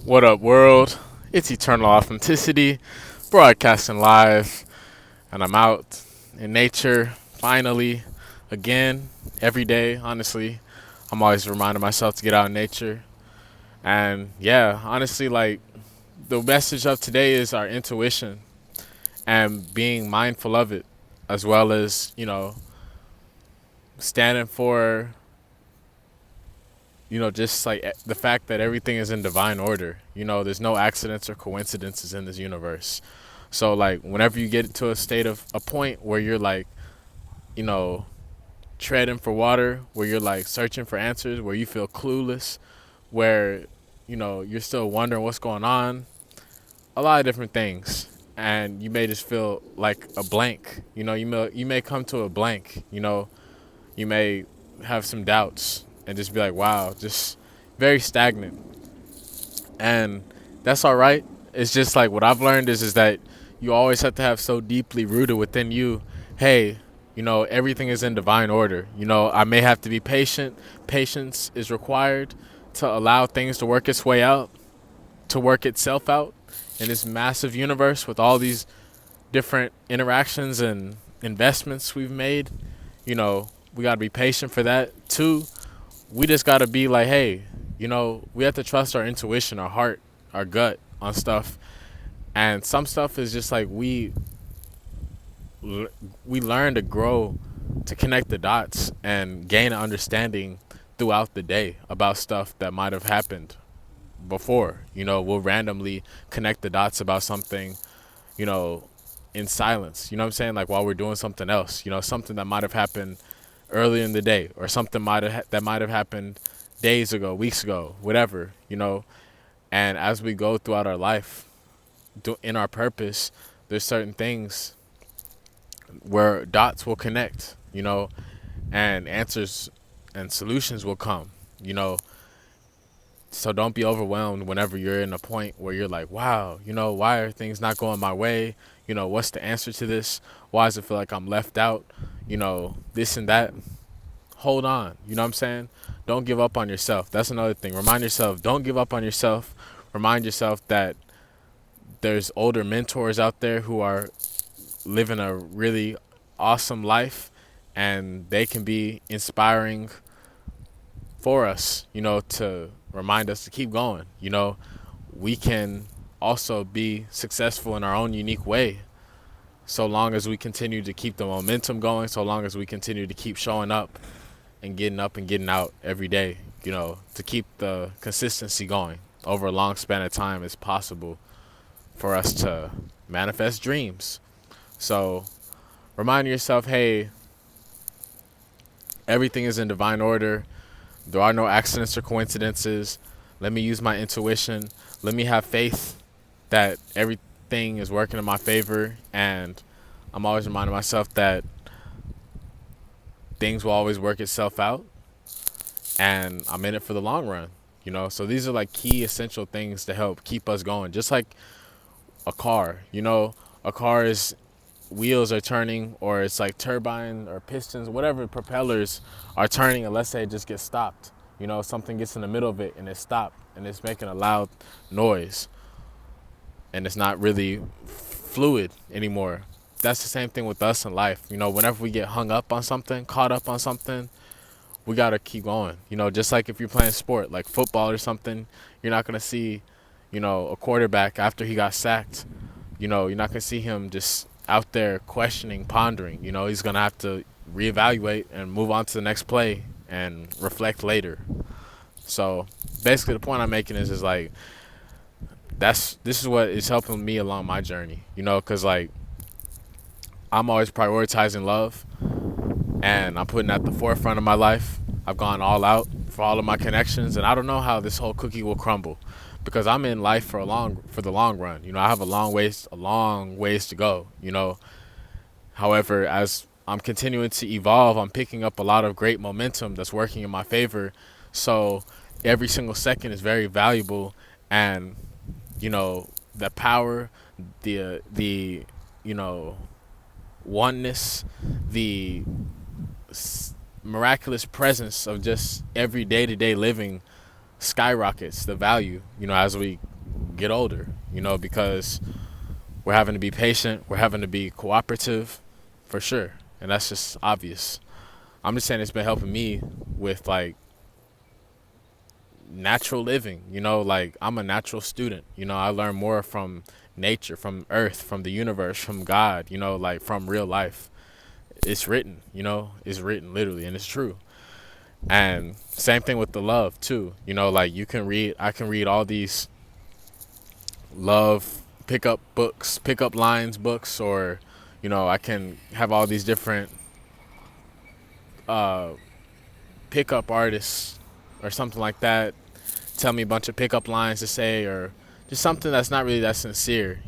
What up, world? It's Eternal Authenticity, broadcasting live, and I'm out in nature finally again every day. Honestly, I'm always reminding myself to get out in nature, and yeah, honestly, like the message of today is our intuition and being mindful of it, as well as standing for just like the fact that everything is in divine order. There's no accidents or coincidences in this universe. So like whenever you get to a state of a point where you're like, you know, treading for water, where you're like searching for answers, where you feel clueless, where, you're still wondering what's going on, a lot of different things. And you may just feel like a blank. You may come to a blank, you may have some doubts and just be like, wow, just very stagnant. And that's all right. It's just like what I've learned is that you always have to have so deeply rooted within you, hey, everything is in divine order. I may have to be patient. Patience is required to allow things to work its way out, to work itself out in this massive universe with all these different interactions and investments we've made. We got to be patient for that. Two, we just got to be like, hey, we have to trust our intuition, our heart, our gut on stuff. And some stuff is just like we learn to grow, to connect the dots and gain an understanding throughout the day about stuff that might have happened before. We'll randomly connect the dots about something, in silence. You know what I'm saying? Like while we're doing something else, something that might have happened earlier in the day, or something that might have happened days ago, weeks ago, whatever. And as we go throughout our life, in our purpose, there's certain things where dots will connect, and answers and solutions will come, So don't be overwhelmed whenever you're in a point where you're like, wow, why are things not going my way? What's the answer to this? Why does it feel like I'm left out? This and that. Hold on. You know what I'm saying? Don't give up on yourself. That's another thing. Remind yourself, don't give up on yourself. Remind yourself that there's older mentors out there who are living a really awesome life, and they can be inspiring for us, to remind us to keep going. We can also be successful in our own unique way, so long as we continue to keep the momentum going, so long as we continue to keep showing up and getting out every day, to keep the consistency going over a long span of time. It's possible for us to manifest dreams. So remind yourself, hey, everything is in divine order. There are no accidents or coincidences. Let me use my intuition. Let me have faith that everything is working in my favor. And I'm always reminding myself that things will always work itself out. And I'm in it for the long run. So these are like key essential things to help keep us going. Just like a car, a car's wheels are turning, or it's like turbine or pistons, whatever, propellers are turning, and let's say it just gets stopped. Something gets in the middle of it and it's stopped and it's making a loud noise and it's not really fluid anymore. That's the same thing with us in life. Whenever we get hung up on something, caught up on something, we got to keep going. Just like if you're playing sport like football or something, you're not going to see, a quarterback after he got sacked. You're not going to see him just out there questioning, pondering. He's going to have to reevaluate and move on to the next play and reflect later. So basically the point I'm making is like, this is what is helping me along my journey, because like I'm always prioritizing love, and I'm putting at the forefront of my life. I've gone all out for all of my connections, and I don't know how this whole cookie will crumble, because I'm in life for the long run. I have a long ways to go. However, as I'm continuing to evolve, I'm picking up a lot of great momentum that's working in my favor. So every single second is very valuable, and the power, the oneness, the miraculous presence of just every day-to-day living skyrockets the value, as we get older, because we're having to be patient, we're having to be cooperative, for sure. And that's just obvious. I'm just saying it's been helping me with like natural living, like I'm a natural student. I learn more from nature, from earth, from the universe, from God, like from real life. It's written, it's written literally, and it's true. And same thing with the love too, like I can read all these love pickup lines books, or I can have all these different uh pickup artists or something like that tell me a bunch of pickup lines to say, or just something that's not really that sincere,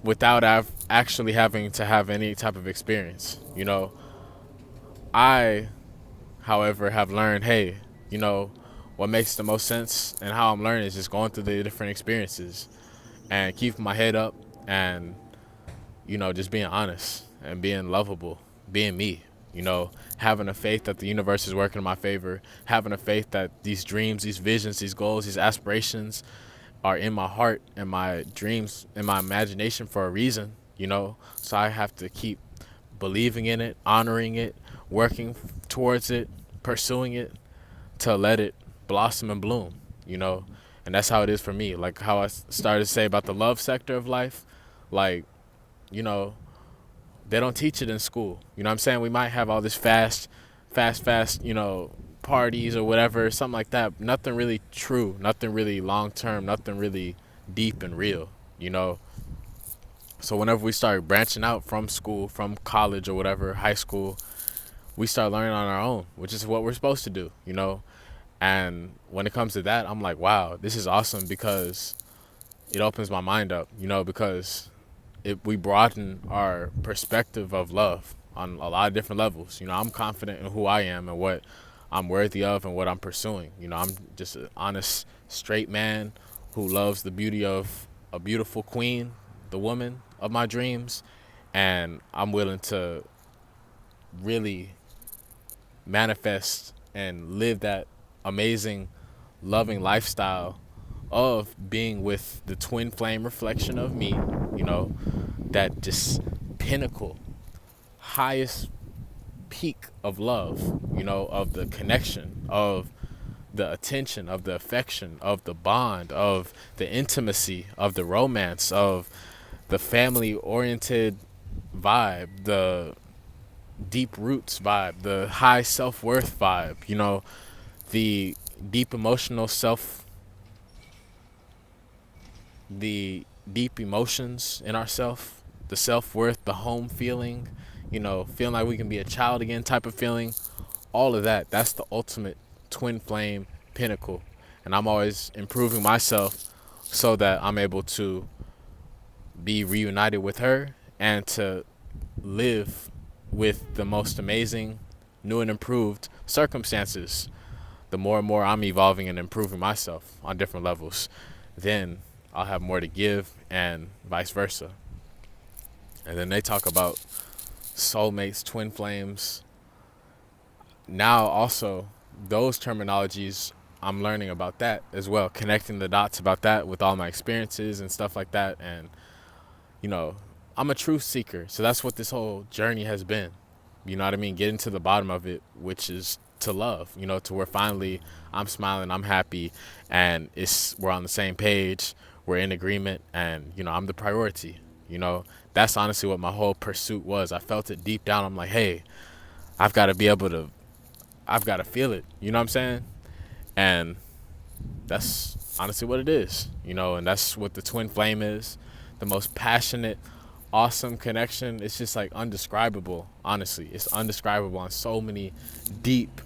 without actually having to have any type of experience. I, however, have learned, hey, what makes the most sense and how I'm learning is just going through the different experiences and keeping my head up, and just being honest and being lovable, being me, having a faith that the universe is working in my favor, having a faith that these dreams, these visions, these goals, these aspirations are in my heart and my dreams and my imagination for a reason, So I have to keep believing in it, honoring it, working towards it, pursuing it to let it blossom and bloom, And that's how it is for me. Like how I started to say about the love sector of life, like, you know, they don't teach it in school. You know what I'm saying? We might have all this fast, parties or whatever, something like that. Nothing really true, nothing really long term, nothing really deep and real, So whenever we start branching out from school, from college or whatever, high school, we start learning on our own, which is what we're supposed to do, And when it comes to that, I'm like, wow, this is awesome, because it opens my mind up, because we broaden our perspective of love on a lot of different levels. I'm confident in who I am and what I'm worthy of and what I'm pursuing. I'm just an honest, straight man who loves the beauty of a beautiful queen, the woman of my dreams, and I'm willing to really manifest and live that amazing, loving lifestyle of being with the twin flame reflection of me, that just pinnacle, highest peak of love, of the connection, of the attention, of the affection, of the bond, of the intimacy, of the romance, of the family oriented vibe, the deep roots vibe, the high self-worth vibe, the deep emotional the deep emotions in ourself, the self-worth, the home feeling, feeling like we can be a child again type of feeling, all of that, that's the ultimate twin flame pinnacle. And I'm always improving myself so that I'm able to be reunited with her and to live with the most amazing, new and improved circumstances. The more and more I'm evolving and improving myself on different levels, then I'll have more to give, and vice versa. And then they talk about soulmates, twin flames. Now also, those terminologies, I'm learning about that as well, connecting the dots about that with all my experiences and stuff like that. And, I'm a truth seeker. So that's what this whole journey has been. You know what I mean? Getting to the bottom of it, which is to love, to where finally I'm smiling, I'm happy, and we're on the same page, we're in agreement, and, I'm the priority. That's honestly what my whole pursuit was. I felt it deep down. I'm like, hey, I've got to feel it. You know what I'm saying? And that's honestly what it is, and that's what the twin flame is. The most passionate, awesome connection. It's just like undescribable. Honestly, it's undescribable on so many deep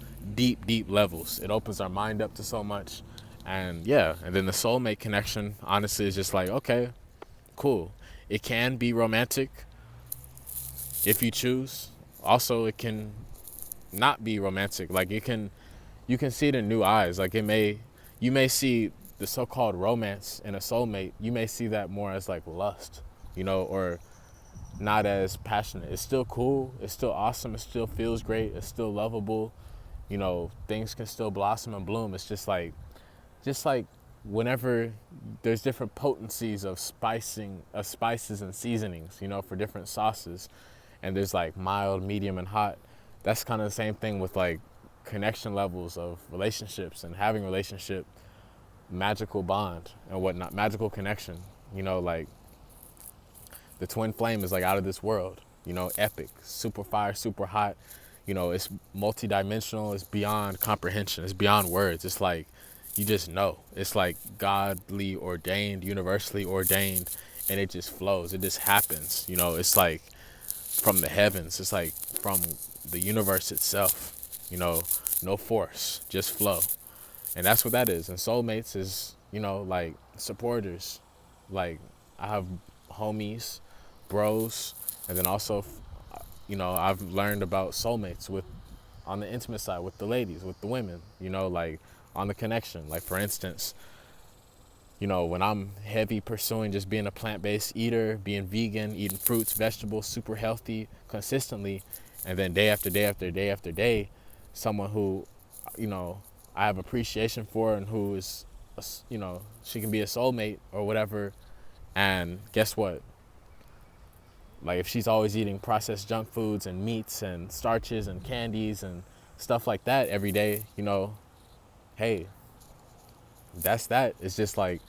levels. It opens our mind up to so much. And yeah, and then the soulmate connection, honestly, is just like, okay, cool. It can be romantic if you choose. Also, it can not be romantic. Like you can see it in new eyes. Like you may see the so-called romance in a soulmate. You may see that more as like lust, or not as passionate. It's still cool. It's still awesome. It still feels great. It's still lovable. Things can still blossom and bloom. It's just like whenever there's different potencies of spices and seasonings, for different sauces, and there's like mild, medium, and hot. That's kind of the same thing with like connection levels of relationships and having relationship, magical bond and whatnot, magical connection. Like the twin flame is like out of this world. Epic, super fire, super hot. It's multidimensional. It's beyond comprehension. It's beyond words. It's like you just know. It's like godly ordained, universally ordained, and it just flows. It just happens. It's like from the heavens. It's like from the universe itself. No force, just flow. And that's what that is. And soulmates is, like supporters. Like I have homies, bros, and then also, I've learned about soulmates with on the intimate side with the ladies, with the women, like on the connection. Like for instance, when I'm heavy pursuing just being a plant-based eater, being vegan, eating fruits, vegetables, super healthy consistently, and then day after day after day after day, someone who, I have appreciation for and who is, she can be a soulmate or whatever. And guess what? Like if she's always eating processed junk foods and meats and starches and candies and stuff like that every day, hey, that's that. It's just like,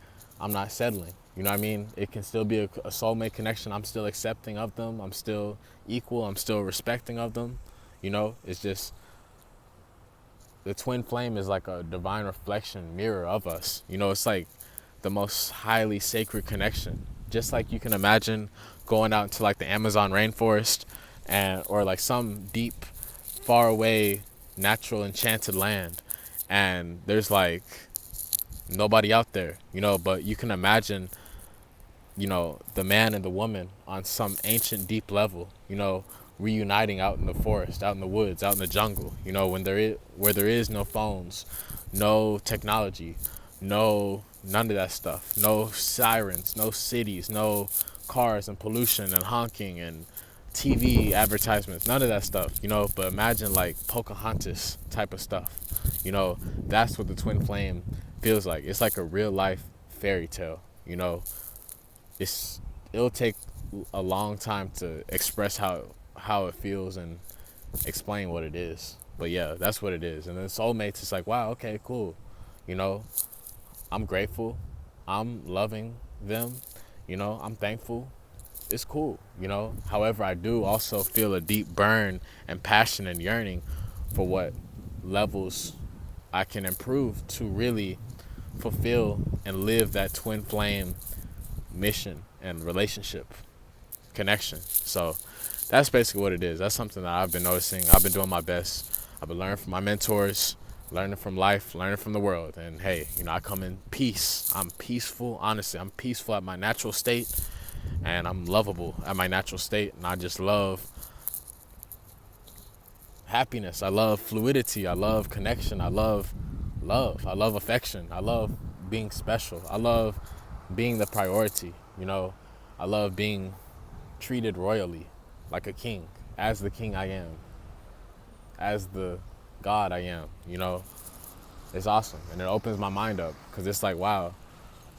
I'm not settling. You know what I mean? It can still be a soulmate connection. I'm still accepting of them. I'm still equal. I'm still respecting of them. It's just, the twin flame is like a divine reflection mirror of us. It's like the most highly sacred connection. Just like you can imagine going out into like the Amazon rainforest or like some deep, far away, natural enchanted land, and there's like nobody out there, but you can imagine, the man and the woman on some ancient deep level, reuniting out in the forest, out in the woods, out in the jungle, where there is no phones, no technology, none of that stuff, no sirens, no cities, no cars and pollution and honking and TV advertisements, none of that stuff, but imagine like Pocahontas type of stuff, that's what the twin flame feels like. It's like a real life fairy tale, it'll take a long time to express how it feels and explain what it is. But yeah, that's what it is. And then soulmates, it's like, wow, okay, cool. I'm grateful. I'm loving them. I'm thankful. It's cool. However, I do also feel a deep burn and passion and yearning for what levels I can improve to really fulfill and live that twin flame mission and relationship connection. So that's basically what it is. That's something that I've been noticing. I've been doing my best. I've been learning from my mentors, learning from life, learning from the world. And hey, I come in peace. I'm peaceful. Honestly, I'm peaceful at my natural state, and I'm lovable at my natural state. And I just love happiness. I love fluidity. I love connection. I love love. I love affection. I love being special. I love being the priority. I love being treated royally, like a king, as the king I am, as the God I am. It's awesome, and it opens my mind up, because it's like, wow,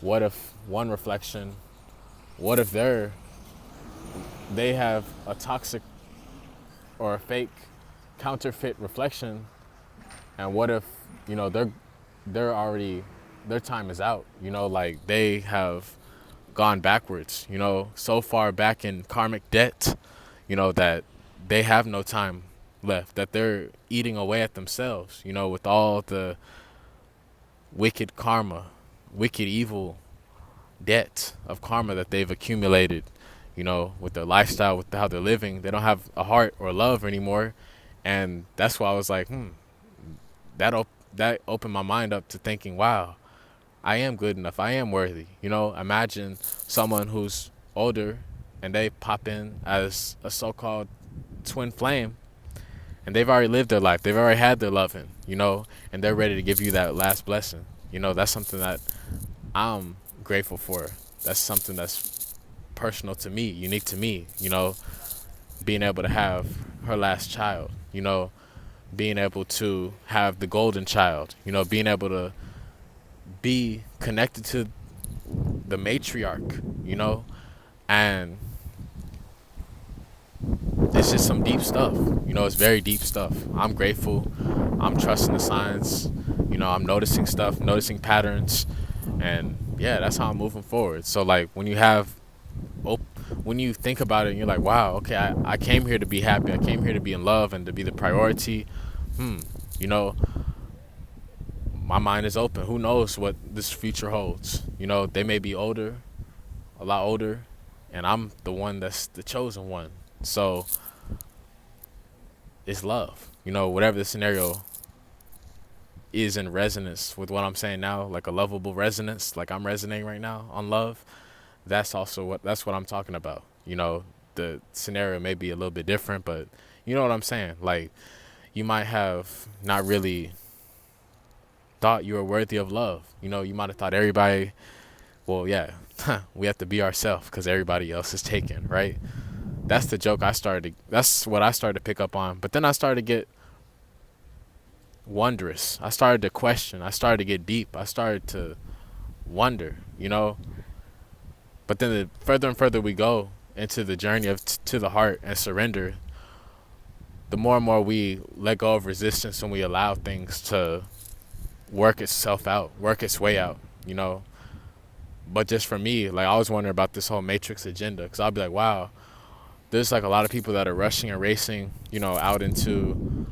what if one reflection, what if they have a toxic or a fake counterfeit reflection, and what if they're already, their time is out, like they have gone backwards, so far back in karmic debt, that they have no time left, that they're eating away at themselves, with all the wicked karma, wicked evil debt of karma that they've accumulated, with their lifestyle, with how they're living. They don't have a heart or love anymore. And that's why I was like, that opened my mind up to thinking, wow, I am good enough. I am worthy. Imagine someone who's older and they pop in as a so-called twin flame, and they've already lived their life. They've already had their loving, and they're ready to give you that last blessing. That's something that I'm grateful for. That's something that's personal to me, unique to me, being able to have her last child, being able to have the golden child, being able to be connected to the matriarch, you know, and it's just some deep stuff. You know, it's very deep stuff. I'm grateful. I'm trusting the signs. You know, I'm noticing stuff, noticing patterns, and yeah, that's how I'm moving forward. So like when you think about it, and you're like, wow, okay, I came here to be happy. I came here to be in love and to be the priority. You know, my mind is open. Who knows what this future holds? You know, they may be older, a lot older, and I'm the one that's the chosen one. So it's love. You know, whatever the scenario is in resonance with what I'm saying now, like a lovable resonance, like I'm resonating right now on love. That's what I'm talking about. You know, the scenario may be a little bit different, but you know what I'm saying? Like you might have not really thought you were worthy of love. You know, you might have thought everybody, well, yeah, we have to be ourselves because everybody else is taken, right? That's the joke that's what I started to pick up on. But then I started to get wondrous. I started to question. I started to get deep. I started to wonder, you know. But then the further and further we go into the journey of to the heart and surrender, the more and more we let go of resistance and we allow things to work itself out, work its way out, you know. But just for me, like I was wondering about this whole matrix agenda, because I'll be like, wow, there's like a lot of people that are rushing and racing, you know, out into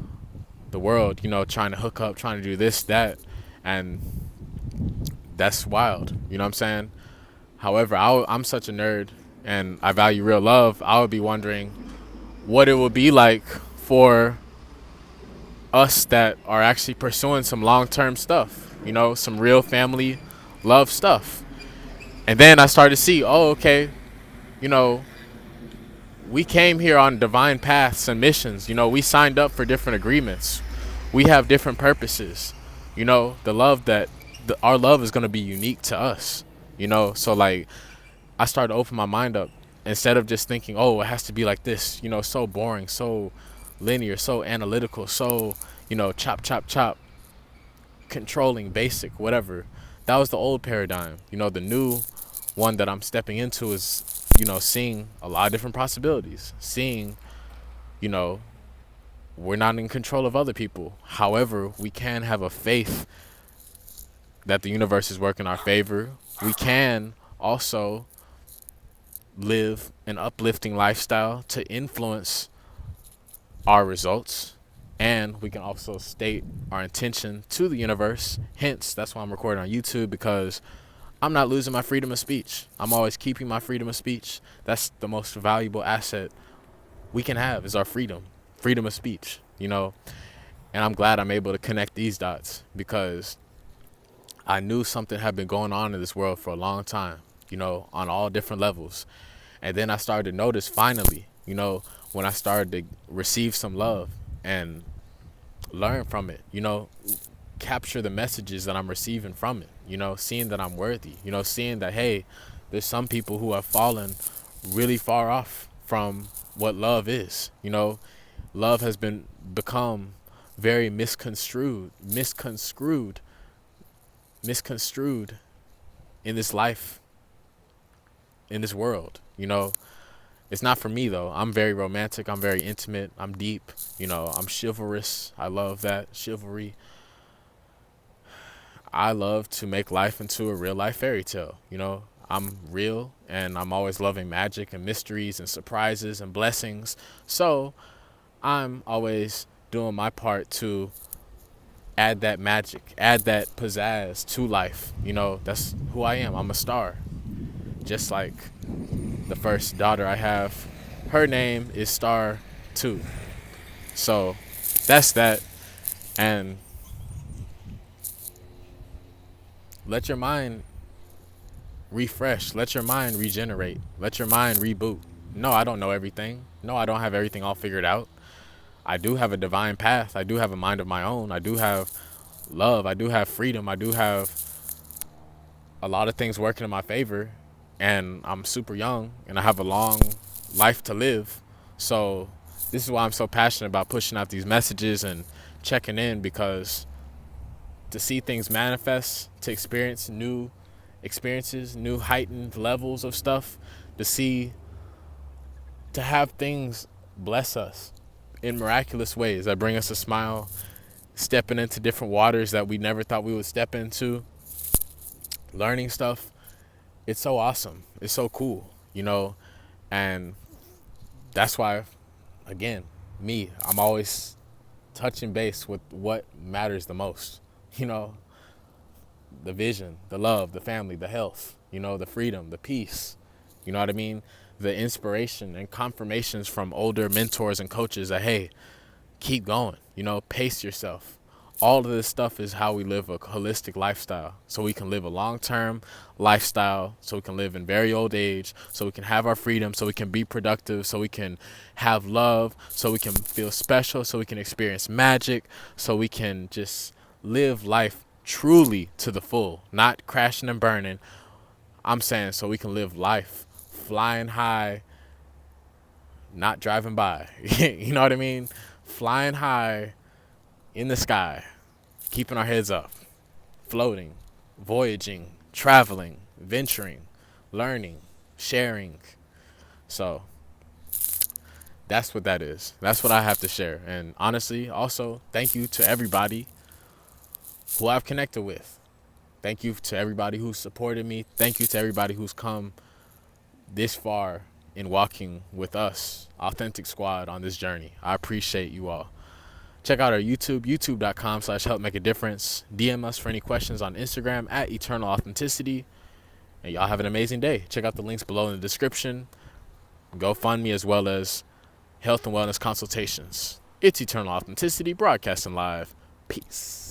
the world, you know, trying to hook up, trying to do this, that, and that's wild. You know what I'm saying? However, I'm such a nerd and I value real love. I would be wondering what it would be like for us that are actually pursuing some long-term stuff, you know, some real family love stuff. And then I started to see, oh, okay, you know, we came here on divine paths and missions. You know, we signed up for different agreements. We have different purposes. You know, our love is going to be unique to us. You know, so like I started to open my mind up instead of just thinking, oh, it has to be like this. You know, so boring, so linear, so analytical, so, you know, chop, chop, chop, controlling, basic, whatever. That was the old paradigm. You know, the new one that I'm stepping into is, you know, seeing a lot of different possibilities, seeing, you know, we're not in control of other people. However, we can have a faith that the universe is working in our favor. We can also live an uplifting lifestyle to influence our results. And we can also state our intention to the universe. Hence, that's why I'm recording on YouTube, because I'm not losing my freedom of speech. I'm always keeping my freedom of speech. That's the most valuable asset we can have, is our freedom of speech, you know. And I'm glad I'm able to connect these dots, because I knew something had been going on in this world for a long time, you know, on all different levels. And then I started to notice finally, you know, when I started to receive some love and learn from it, you know, capture the messages that I'm receiving from it, you know, seeing that I'm worthy, you know, seeing that, hey, there's some people who have fallen really far off from what love is. You know, love has become very misconstrued in this life, in this world. You know, it's not for me though. I'm very romantic. I'm very intimate. I'm deep. You know, I'm chivalrous. I love that chivalry. I love to make life into a real life fairy tale. You know, I'm real and I'm always loving magic and mysteries and surprises and blessings. So I'm always doing my part to add that magic, add that pizzazz to life. You know, that's who I am. I'm a star. Just like the first daughter I have, her name is Star 2. So that's that. And let your mind refresh. Let your mind regenerate. Let your mind reboot. No, I don't know everything. No, I don't have everything all figured out. I do have a divine path. I do have a mind of my own. I do have love. I do have freedom. I do have a lot of things working in my favor. And I'm super young and I have a long life to live. So this is why I'm so passionate about pushing out these messages and checking in, because to see things manifest, to experience new experiences, new heightened levels of stuff, to have things bless us in miraculous ways that bring us a smile, stepping into different waters that we never thought we would step into, learning stuff. It's so awesome. It's so cool, and that's why, again, I'm always touching base with what matters the most, the vision, the love, the family, the health, the freedom, the peace, you know what I mean? The inspiration and confirmations from older mentors and coaches that, hey, keep going, pace yourself. All of this stuff is how we live a holistic lifestyle, so we can live a long-term lifestyle, so we can live in very old age, so we can have our freedom, so we can be productive, so we can have love, so we can feel special, so we can experience magic, so we can just live life truly to the full, not crashing and burning. I'm saying so we can live life flying high, not driving by. You know what I mean? Flying high in the sky, keeping our heads up, floating, voyaging, traveling, venturing, learning, sharing. So that's what that is. That's what I have to share. And honestly, also, thank you to everybody who I've connected with. Thank you to everybody who's supported me. Thank you to everybody who's come this far in walking with us, Authentic Squad, on this journey. I appreciate you all. Check out our YouTube, youtube.com/help make a difference. DM us for any questions on Instagram at Eternal Authenticity. And y'all have an amazing day. Check out the links below in the description. GoFundMe, as well as health and wellness consultations. It's Eternal Authenticity, broadcasting live. Peace.